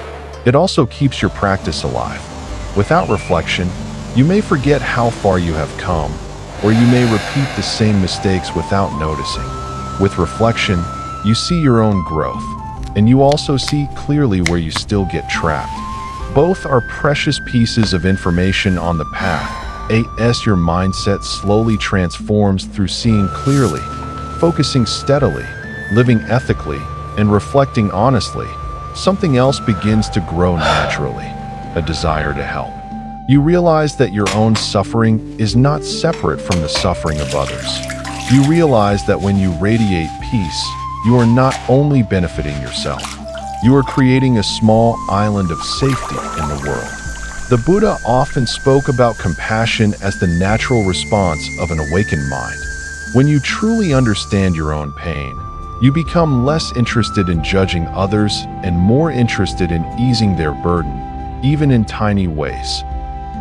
It also keeps your practice alive. Without reflection, you may forget how far you have come, or you may repeat the same mistakes without noticing. With reflection, you see your own growth, and you also see clearly where you still get trapped. Both are precious pieces of information on the path as your mindset slowly transforms through seeing clearly, focusing steadily, living ethically, and reflecting honestly. Something else begins to grow naturally, a desire to help. You realize that your own suffering is not separate from the suffering of others. You realize that when you radiate peace, you are not only benefiting yourself, you are creating a small island of safety in the world. The Buddha often spoke about compassion as the natural response of an awakened mind. When you truly understand your own pain, you become less interested in judging others and more interested in easing their burden, even in tiny ways.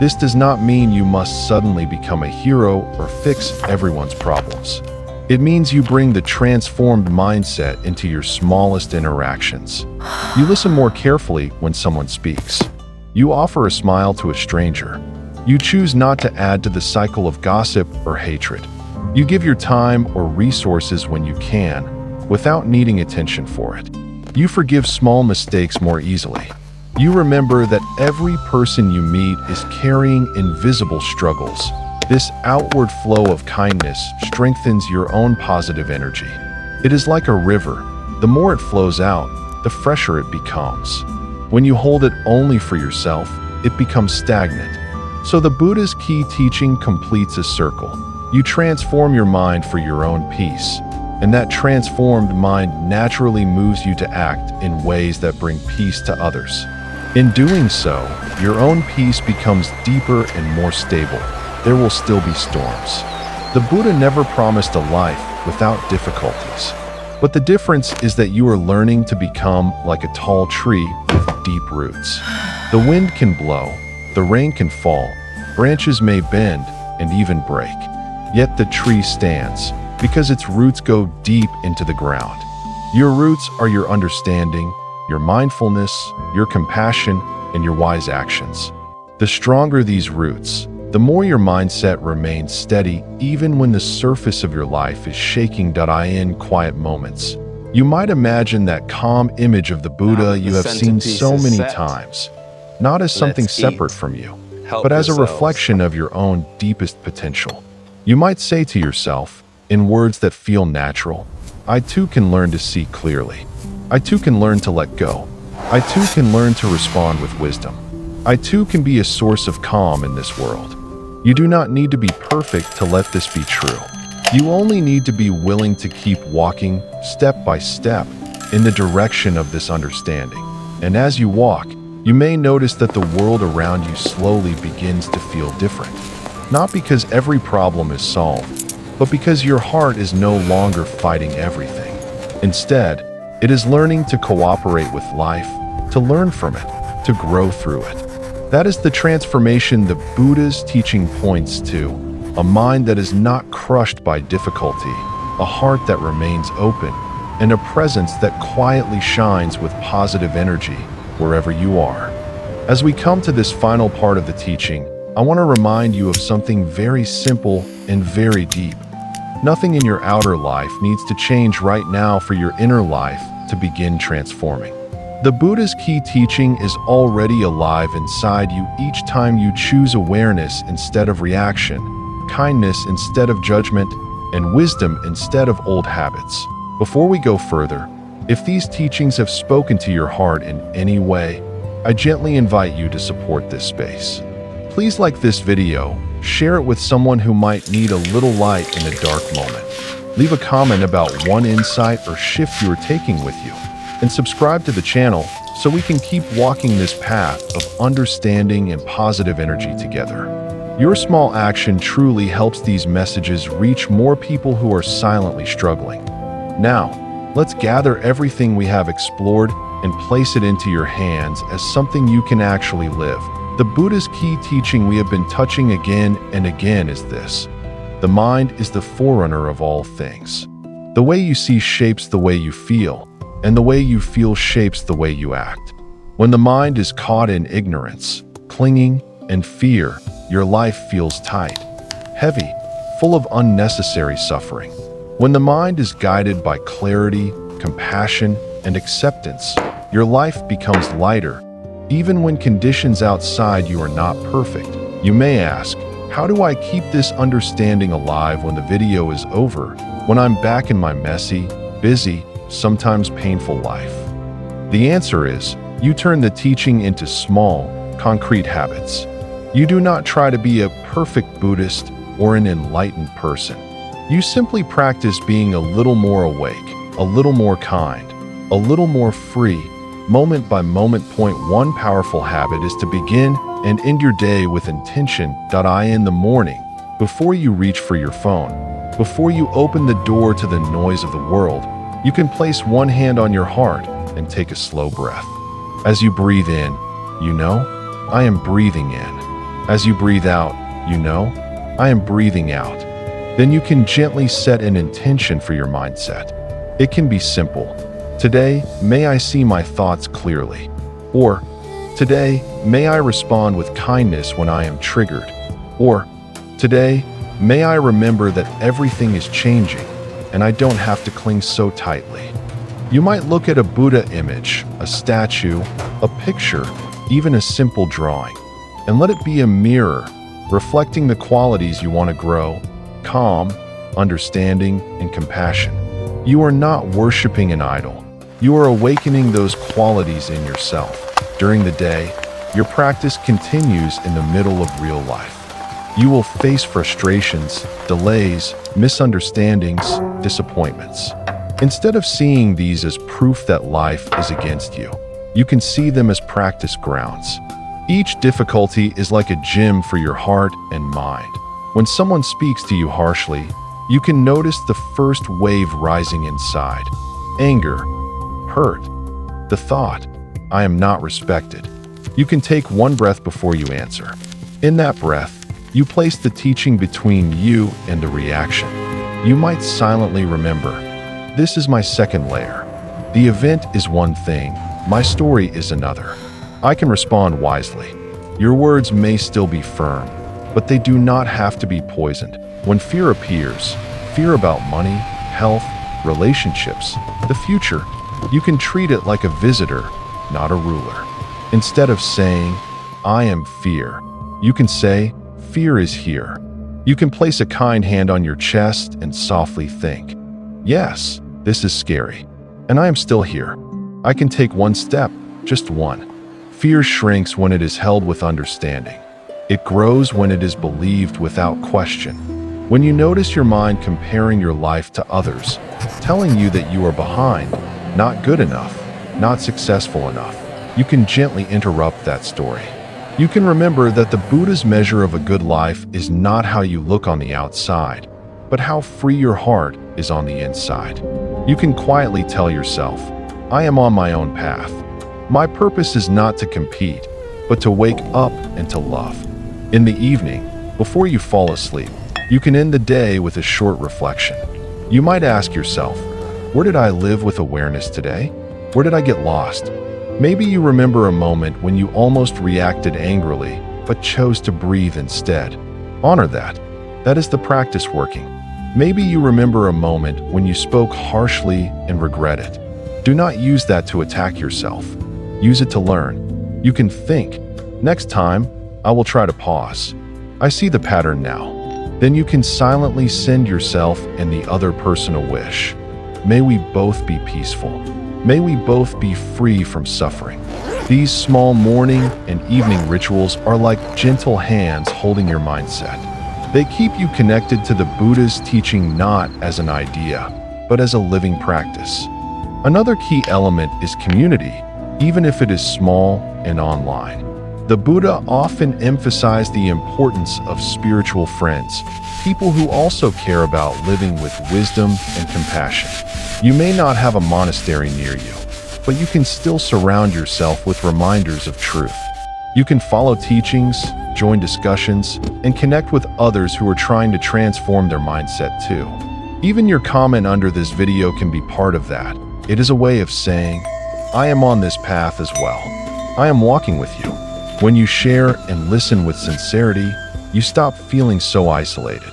This does not mean you must suddenly become a hero or fix everyone's problems. It means you bring the transformed mindset into your smallest interactions. You listen more carefully when someone speaks. You offer a smile to a stranger. You choose not to add to the cycle of gossip or hatred. You give your time or resources when you can, without needing attention for it. You forgive small mistakes more easily. You remember that every person you meet is carrying invisible struggles. This outward flow of kindness strengthens your own positive energy. It is like a river. The more it flows out, the fresher it becomes. When you hold it only for yourself, it becomes stagnant. So the Buddha's key teaching completes a circle. You transform your mind for your own peace, and that transformed mind naturally moves you to act in ways that bring peace to others. In doing so, your own peace becomes deeper and more stable. There will still be storms. The Buddha never promised a life without difficulties. But the difference is that you are learning to become like a tall tree with deep roots. The wind can blow, the rain can fall, branches may bend and even break. Yet the tree stands because its roots go deep into the ground. Your roots are your understanding, your mindfulness, your compassion, and your wise actions. The stronger these roots, the more your mindset remains steady even when the surface of your life is shaking. In quiet moments, you might imagine that calm image of the Buddha you have seen so many times, not as something separate from you, but as a reflection of your own deepest potential. You might say to yourself, in words that feel natural, I too can learn to see clearly. I too can learn to let go. I too can learn to respond with wisdom. I too can be a source of calm in this world. You do not need to be perfect to let this be true. You only need to be willing to keep walking step by step in the direction of this understanding. And as you walk, you may notice that the world around you slowly begins to feel different. Not because every problem is solved, but because your heart is no longer fighting everything. Instead, it is learning to cooperate with life, to learn from it, to grow through it. That is the transformation the Buddha's teaching points to, a mind that is not crushed by difficulty, a heart that remains open, and a presence that quietly shines with positive energy wherever you are. As we come to this final part of the teaching, I want to remind you of something very simple and very deep. Nothing in your outer life needs to change right now for your inner life to begin transforming. The Buddha's key teaching is already alive inside you each time you choose awareness instead of reaction, kindness instead of judgment, and wisdom instead of old habits. Before we go further, if these teachings have spoken to your heart in any way, I gently invite you to support this space. Please like this video, share it with someone who might need a little light in a dark moment. Leave a comment about one insight or shift you are taking with you, and subscribe to the channel so we can keep walking this path of understanding and positive energy together. Your small action truly helps these messages reach more people who are silently struggling. Now, let's gather everything we have explored and place it into your hands as something you can actually live. The Buddha's key teaching we have been touching again and again is this: the mind is the forerunner of all things. The way you see shapes the way you feel, and the way you feel shapes the way you act. When the mind is caught in ignorance, clinging, and fear, your life feels tight, heavy, full of unnecessary suffering. When the mind is guided by clarity, compassion, and acceptance, your life becomes lighter. Even when conditions outside you are not perfect, you may ask, how do I keep this understanding alive when the video is over, when I'm back in my messy, busy, sometimes painful life? The answer is, you turn the teaching into small, concrete habits. You do not try to be a perfect Buddhist or an enlightened person. You simply practice being a little more awake, a little more kind, a little more free, moment by moment. Point one powerful habit is to begin and end your day with intention. In the morning, before you reach for your phone, before you open the door to the noise of the world, you can place one hand on your heart and take a slow breath. As you breathe in, you know, I am breathing in. As you breathe out, you know, I am breathing out. Then you can gently set an intention for your mindset. It can be simple. Today, may I see my thoughts clearly. Or, today, may I respond with kindness when I am triggered. Or, today, may I remember that everything is changing and I don't have to cling so tightly. You might look at a Buddha image, a statue, a picture, even a simple drawing, and let it be a mirror, reflecting the qualities you want to grow: calm, understanding, and compassion. You are not worshiping an idol. You are awakening those qualities in yourself. During the day, Your practice continues in the middle of real life. You will face frustrations, delays, misunderstandings, disappointments. Instead of seeing these as proof that life is against you, you can see them as practice grounds. Each difficulty is like a gym for your heart and mind. When someone speaks to you harshly, you can notice the first wave rising inside. Anger, hurt, the thought, I am not respected. You can take one breath before you answer. In that breath, you place the teaching between you and the reaction. You might silently remember, this is my second layer. The event is one thing, my story is another. I can respond wisely. Your words may still be firm, but they do not have to be poisoned. When fear appears, fear about money, health, relationships, the future, you can treat it like a visitor, not a ruler. Instead of saying, I am fear, you can say, fear is here. You can place a kind hand on your chest and softly think, yes, this is scary, and I am still here. I can take one step, just one. Fear shrinks when it is held with understanding. It grows when it is believed without question. When you notice your mind comparing your life to others, telling you that you are behind, not good enough, not successful enough, you can gently interrupt that story. You can remember that the Buddha's measure of a good life is not how you look on the outside, but how free your heart is on the inside. You can quietly tell yourself, I am on my own path. My purpose is not to compete, but to wake up and to love. In the evening, before you fall asleep, you can end the day with a short reflection. You might ask yourself, where did I live with awareness today? Where did I get lost? Maybe you remember a moment when you almost reacted angrily, but chose to breathe instead. Honor that. That is the practice working. Maybe you remember a moment when you spoke harshly and regret it. Do not use that to attack yourself. Use it to learn. You can think, next time, I will try to pause. I see the pattern now. Then you can silently send yourself and the other person a wish. May we both be peaceful. May we both be free from suffering. These small morning and evening rituals are like gentle hands holding your mindset. They keep you connected to the Buddha's teaching not as an idea, but as a living practice. Another key element is community, even if it is small and online. The Buddha often emphasized the importance of spiritual friends, people who also care about living with wisdom and compassion. You may not have a monastery near you, but you can still surround yourself with reminders of truth. You can follow teachings, join discussions, and connect with others who are trying to transform their mindset too. Even your comment under this video can be part of that. It is a way of saying, I am on this path as well. I am walking with you. When you share and listen with sincerity, you stop feeling so isolated.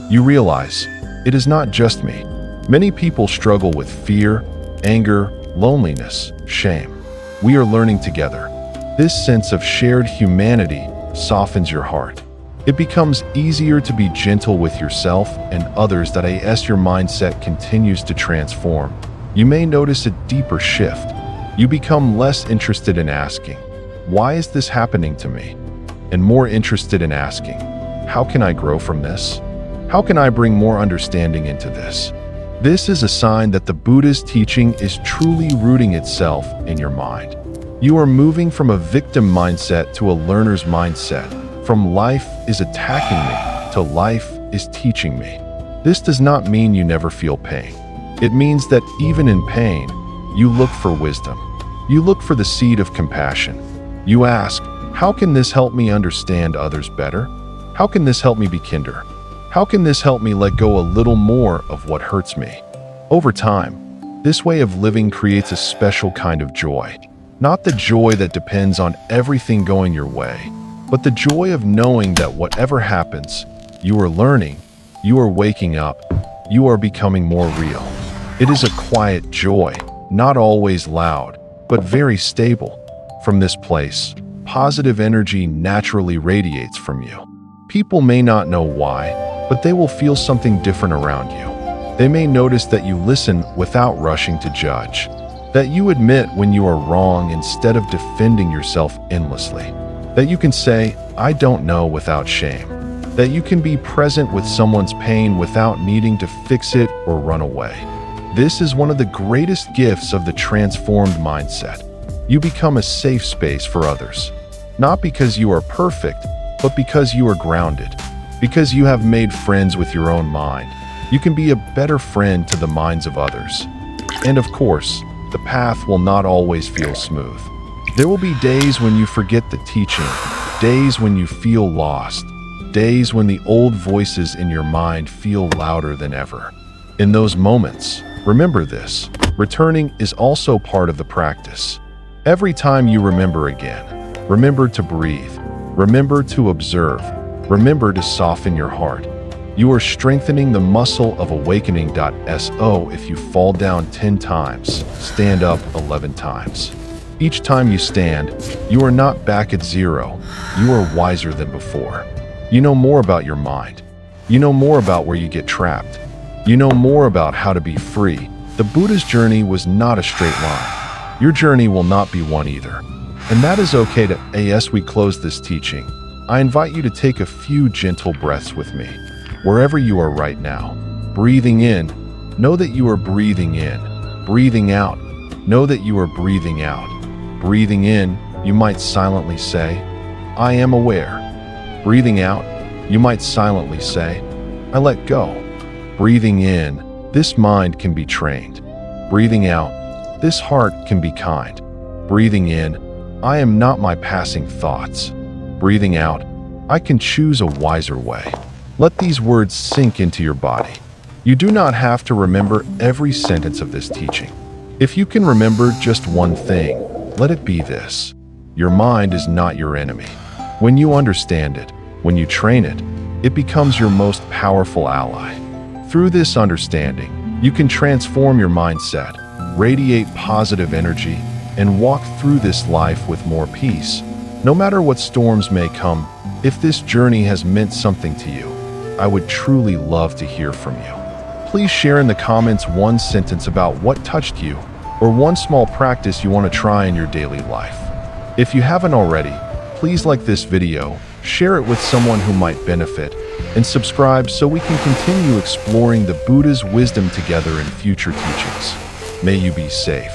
You realize, it is not just me. Many people struggle with fear, anger, loneliness, shame. We are learning together. This sense of shared humanity softens your heart. It becomes easier to be gentle with yourself and others as your mindset continues to transform. You may notice a deeper shift. You become less interested in asking, why is this happening to me? And more interested in asking, how can I grow from this? How can I bring more understanding into this? This is a sign that the Buddha's teaching is truly rooting itself in your mind. You are moving from a victim mindset to a learner's mindset, from life is attacking me to life is teaching me. This does not mean you never feel pain. It means that even in pain, you look for wisdom. You look for the seed of compassion. You ask, how can this help me understand others better? How can this help me be kinder? How can this help me let go a little more of what hurts me? Over time, this way of living creates a special kind of joy. Not the joy that depends on everything going your way, but the joy of knowing that whatever happens, you are learning, you are waking up, you are becoming more real. It is a quiet joy, not always loud, but very stable. From this place, positive energy naturally radiates from you. People may not know why, but they will feel something different around you. They may notice that you listen without rushing to judge, that you admit when you are wrong instead of defending yourself endlessly. That you can say, "I don't know," without shame. That you can be present with someone's pain without needing to fix it or run away. This is one of the greatest gifts of the transformed mindset. You become a safe space for others. Not because you are perfect, but because you are grounded. Because you have made friends with your own mind. You can be a better friend to the minds of others. And of course, the path will not always feel smooth. There will be days when you forget the teaching, days when you feel lost, days when the old voices in your mind feel louder than ever. In those moments, remember this: returning is also part of the practice. Every time you remember again, remember to breathe, remember to observe, remember to soften your heart. You are strengthening the muscle of awakening. So if you fall down 10 times, stand up 11 times. Each time you stand, you are not back at zero. You are wiser than before. You know more about your mind. You know more about where you get trapped. You know more about how to be free. The Buddha's journey was not a straight line. Your journey will not be one either. And that is okay to. As we close this teaching, I invite you to take a few gentle breaths with me. Wherever you are right now, breathing in, know that you are breathing in. Breathing out, know that you are breathing out. Breathing in, you might silently say, "I am aware." Breathing out, you might silently say, "I let go." Breathing in, this mind can be trained. Breathing out, this heart can be kind. Breathing in, I am not my passing thoughts. Breathing out, I can choose a wiser way. Let these words sink into your body. You do not have to remember every sentence of this teaching. If you can remember just one thing, let it be this: your mind is not your enemy. When you understand it, when you train it, it becomes your most powerful ally. Through this understanding, you can transform your mindset, radiate positive energy, and walk through this life with more peace. No matter what storms may come, if this journey has meant something to you, I would truly love to hear from you. Please share in the comments one sentence about what touched you, or one small practice you want to try in your daily life. If you haven't already, please like this video, share it with someone who might benefit, and subscribe so we can continue exploring the Buddha's wisdom together in future teachings. May you be safe.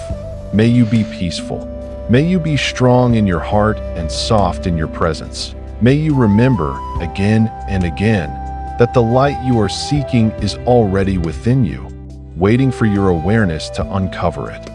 May you be peaceful. May you be strong in your heart and soft in your presence. May you remember again and again that the light you are seeking is already within you, waiting for your awareness to uncover it.